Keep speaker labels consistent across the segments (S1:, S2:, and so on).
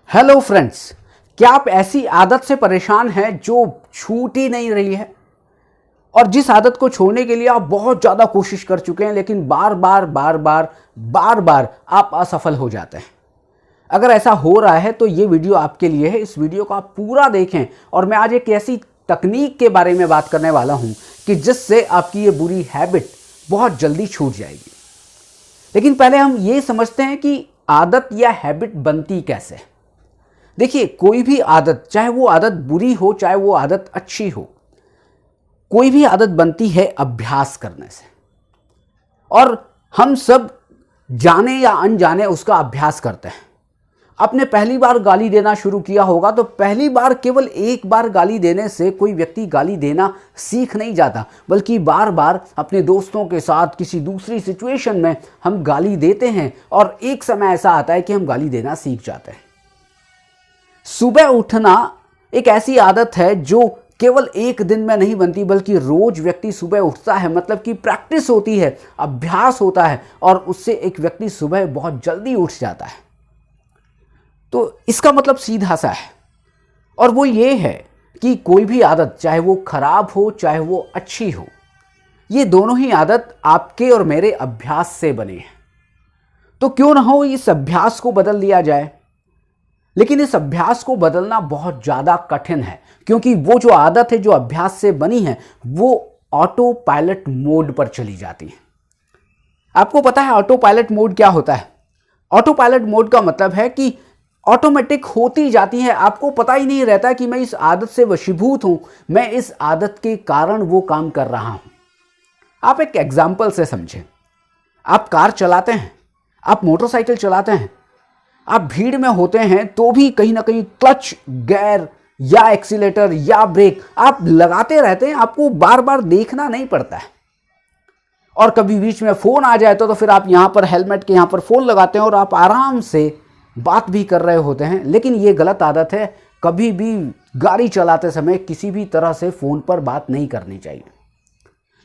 S1: Hello friends, क्या आप ऐसी आदत से परेशान हैं जो छूट ही नहीं रही है और जिस आदत को छोड़ने के लिए आप बहुत ज़्यादा कोशिश कर चुके हैं लेकिन बार बार आप असफल हो जाते हैं। अगर ऐसा हो रहा है तो ये वीडियो आपके लिए है। इस वीडियो को आप पूरा देखें और मैं आज एक ऐसी तकनीक के बारे में बात करने वाला हूं कि जिससे आपकी ये बुरी हैबिट बहुत जल्दी छूट जाएगी। लेकिन पहले हम ये समझते हैं कि आदत या हैबिट बनती कैसे। देखिए, कोई भी आदत, चाहे वो आदत बुरी हो चाहे वो आदत अच्छी हो, कोई भी आदत बनती है अभ्यास करने से। और हम सब जाने या अनजाने उसका अभ्यास करते हैं। आपने पहली बार गाली देना शुरू किया होगा तो पहली बार केवल एक बार गाली देने से कोई व्यक्ति गाली देना सीख नहीं जाता, बल्कि बार बार अपने दोस्तों के साथ किसी दूसरी सिचुएशन में हम गाली देते हैं और एक समय ऐसा आता है कि हम गाली देना सीख जाते हैं। सुबह उठना एक ऐसी आदत है जो केवल एक दिन में नहीं बनती, बल्कि रोज व्यक्ति सुबह उठता है, मतलब कि प्रैक्टिस होती है, अभ्यास होता है और उससे एक व्यक्ति सुबह बहुत जल्दी उठ जाता है। तो इसका मतलब सीधा सा है और वो ये है कि कोई भी आदत, चाहे वो खराब हो चाहे वो अच्छी हो, ये दोनों ही आदत आपके और मेरे अभ्यास से बने हैं। तो क्यों ना हो इस अभ्यास को बदल लिया जाए। लेकिन इस अभ्यास को बदलना बहुत ज़्यादा कठिन है, क्योंकि वो जो आदत है जो अभ्यास से बनी है वो ऑटो पायलट मोड पर चली जाती है। आपको पता है ऑटो पायलट मोड क्या होता है? ऑटो पायलट मोड का मतलब है कि ऑटोमेटिक होती जाती है, आपको पता ही नहीं रहता कि मैं इस आदत से वशीभूत हूं, मैं इस आदत के कारण वो काम कर रहा हूं। आप एक एग्जाम्पल से समझें। आप कार चलाते हैं, आप मोटरसाइकिल चलाते हैं, आप भीड़ में होते हैं तो भी कहीं ना कहीं क्लच, गियर या एक्सीलेटर या ब्रेक आप लगाते रहते हैं, आपको बार बार देखना नहीं पड़ता है। और कभी बीच में फोन आ जाए तो फिर आप यहां पर हेलमेट के यहां पर फोन लगाते हैं और आप आराम से बात भी कर रहे होते हैं। लेकिन ये गलत आदत है, कभी भी गाड़ी चलाते समय किसी भी तरह से फोन पर बात नहीं करनी चाहिए।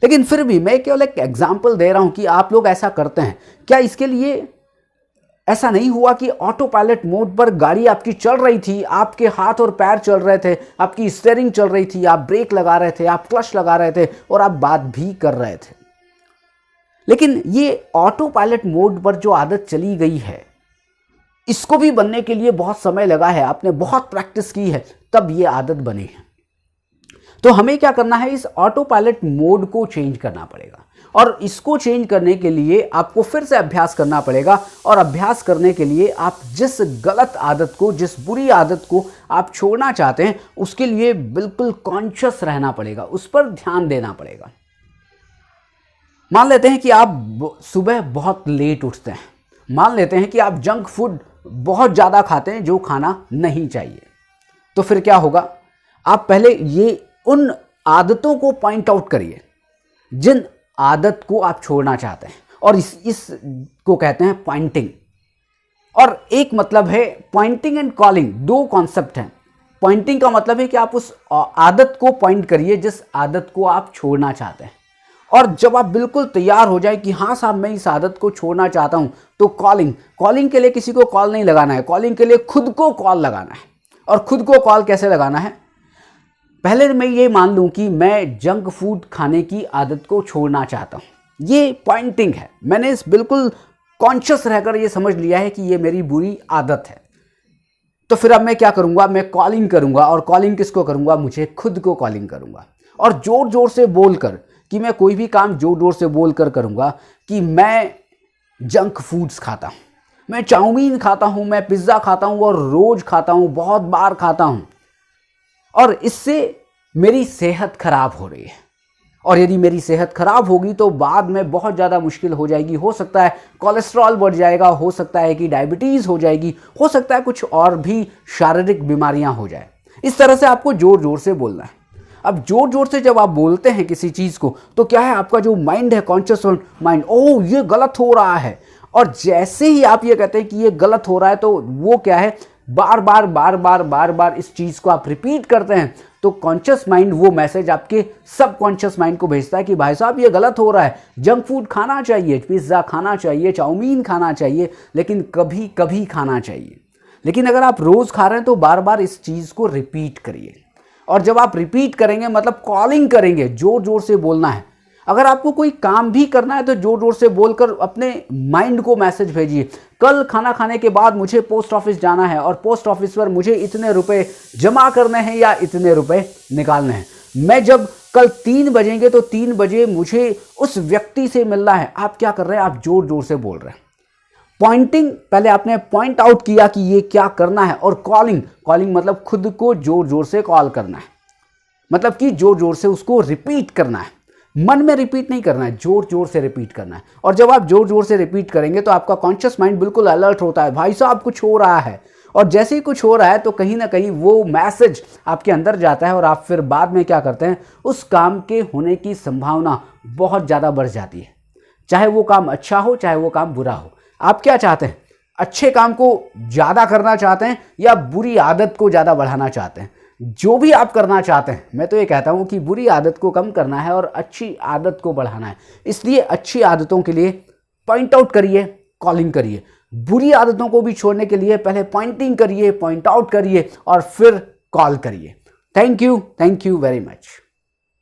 S1: लेकिन फिर भी मैं केवल एक एग्जाम्पल दे रहा हूं कि आप लोग ऐसा करते हैं। क्या इसके लिए ऐसा नहीं हुआ कि ऑटो पायलट मोड पर गाड़ी आपकी चल रही थी, आपके हाथ और पैर चल रहे थे, आपकी स्टीयरिंग चल रही थी, आप ब्रेक लगा रहे थे, आप क्लच लगा रहे थे और आप बात भी कर रहे थे। लेकिन ये ऑटो पायलट मोड पर जो आदत चली गई है, इसको भी बनने के लिए बहुत समय लगा है, आपने बहुत प्रैक्टिस की है, तब ये आदत बनी है। तो हमें क्या करना है, इस ऑटो पायलट मोड को चेंज करना पड़ेगा। और इसको चेंज करने के लिए आपको फिर से अभ्यास करना पड़ेगा। और अभ्यास करने के लिए आप जिस गलत आदत को, जिस बुरी आदत को आप छोड़ना चाहते हैं, उसके लिए बिल्कुल कॉन्शियस रहना पड़ेगा, उस पर ध्यान देना पड़ेगा। मान लेते हैं कि आप सुबह बहुत लेट उठते हैं, मान लेते हैं कि आप जंक फूड बहुत ज़्यादा खाते हैं जो खाना नहीं चाहिए। तो फिर क्या होगा, आप पहले ये उन आदतों को पॉइंट आउट करिए जिन आदत को आप छोड़ना चाहते हैं, और इस को कहते हैं पॉइंटिंग। और एक मतलब है पॉइंटिंग एंड कॉलिंग, दो कॉन्सेप्ट हैं। पॉइंटिंग का मतलब है कि आप उस आदत को पॉइंट करिए जिस आदत को आप छोड़ना चाहते हैं। और जब आप बिल्कुल तैयार हो जाए कि हाँ साहब मैं इस आदत को छोड़ना चाहता हूं, तो कॉलिंग के लिए किसी को कॉल नहीं लगाना है, कॉलिंग के लिए खुद को कॉल लगाना है। और खुद को कॉल कैसे लगाना है? पहले मैं ये मान लूं कि मैं जंक फूड खाने की आदत को छोड़ना चाहता हूं, ये पॉइंटिंग है। मैंने इस बिल्कुल कॉन्शियस रहकर ये समझ लिया है कि ये मेरी बुरी आदत है। तो फिर अब मैं क्या करूंगा, मैं कॉलिंग करूंगा। और कॉलिंग किसको करूंगा? मुझे खुद को कॉलिंग करूंगा। और जोर जोर से बोलकर, कि मैं कोई भी काम जोर जोर से बोलकर करूंगा कि मैं जंक फूड्स खाता हूं, मैं चाउमीन खाता हूं, मैं पिज्जा खाता हूं और रोज खाता हूं, बहुत बार खाता हूं, और इससे मेरी सेहत खराब हो रही है। और यदि मेरी सेहत खराब होगी तो बाद में बहुत ज़्यादा मुश्किल हो जाएगी। हो सकता है कोलेस्ट्रॉल बढ़ जाएगा, हो सकता है कि डायबिटीज़ हो जाएगी, हो सकता है कुछ और भी शारीरिक बीमारियां हो जाए। इस तरह से आपको जोर जोर से बोलना है। अब जोर जोर से जब आप बोलते हैं किसी चीज़ को, तो क्या है, आपका जो माइंड है, कॉन्शियस माइंड, ओह ये गलत हो रहा है। और जैसे ही आप ये कहते हैं कि ये गलत हो रहा है, तो वो क्या है, बार बार इस चीज़ को आप रिपीट करते हैं, तो कॉन्शियस माइंड वो मैसेज आपके सबकॉन्शियस माइंड को भेजता है कि भाई साहब ये गलत हो रहा है, जंक फूड खाना चाहिए, पिज्ज़ा खाना चाहिए, चाउमीन खाना चाहिए, लेकिन कभी कभी खाना चाहिए। लेकिन अगर आप रोज खा रहे हैं तो बार बार इस चीज को रिपीट करिए। और जब आप रिपीट करेंगे मतलब कॉलिंग करेंगे, जोर जोर से बोलना है। अगर आपको कोई काम भी करना है तो जोर जोर से बोलकर अपने माइंड को मैसेज भेजिए, कल खाना खाने के बाद मुझे पोस्ट ऑफिस जाना है और पोस्ट ऑफिस पर मुझे इतने रुपए जमा करने हैं या इतने रुपए निकालने हैं। मैं जब कल 3 बजेंगे तो 3 बजे मुझे उस व्यक्ति से मिलना है। आप क्या कर रहे हैं, आप जोर जोर से बोल रहे हैं। पॉइंटिंग, पहले आपने पॉइंट आउट किया कि ये क्या करना है। और कॉलिंग, कॉलिंग मतलब खुद को जोर जोर से कॉल करना है, मतलब कि जोर जोर से उसको रिपीट करना है। मन में रिपीट नहीं करना है, जोर जोर से रिपीट करना है। और जब आप जोर जोर से रिपीट करेंगे तो आपका कॉन्शियस माइंड बिल्कुल अलर्ट होता है, भाई साहब कुछ हो रहा है। और जैसे ही कुछ हो रहा है तो कहीं ना कहीं वो मैसेज आपके अंदर जाता है और आप फिर बाद में क्या करते हैं, उस काम के होने की संभावना बहुत ज़्यादा बढ़ जाती है। चाहे वो काम अच्छा हो चाहे वो काम बुरा हो। आप क्या चाहते हैं, अच्छे काम को ज़्यादा करना चाहते हैं या बुरी आदत को ज़्यादा बढ़ाना चाहते हैं? जो भी आप करना चाहते हैं, मैं तो ये कहता हूं कि बुरी आदत को कम करना है और अच्छी आदत को बढ़ाना है। इसलिए अच्छी आदतों के लिए पॉइंट आउट करिए, कॉलिंग करिए। बुरी आदतों को भी छोड़ने के लिए पहले पॉइंटिंग करिए, पॉइंट आउट करिए और फिर कॉल करिए। Thank you very much.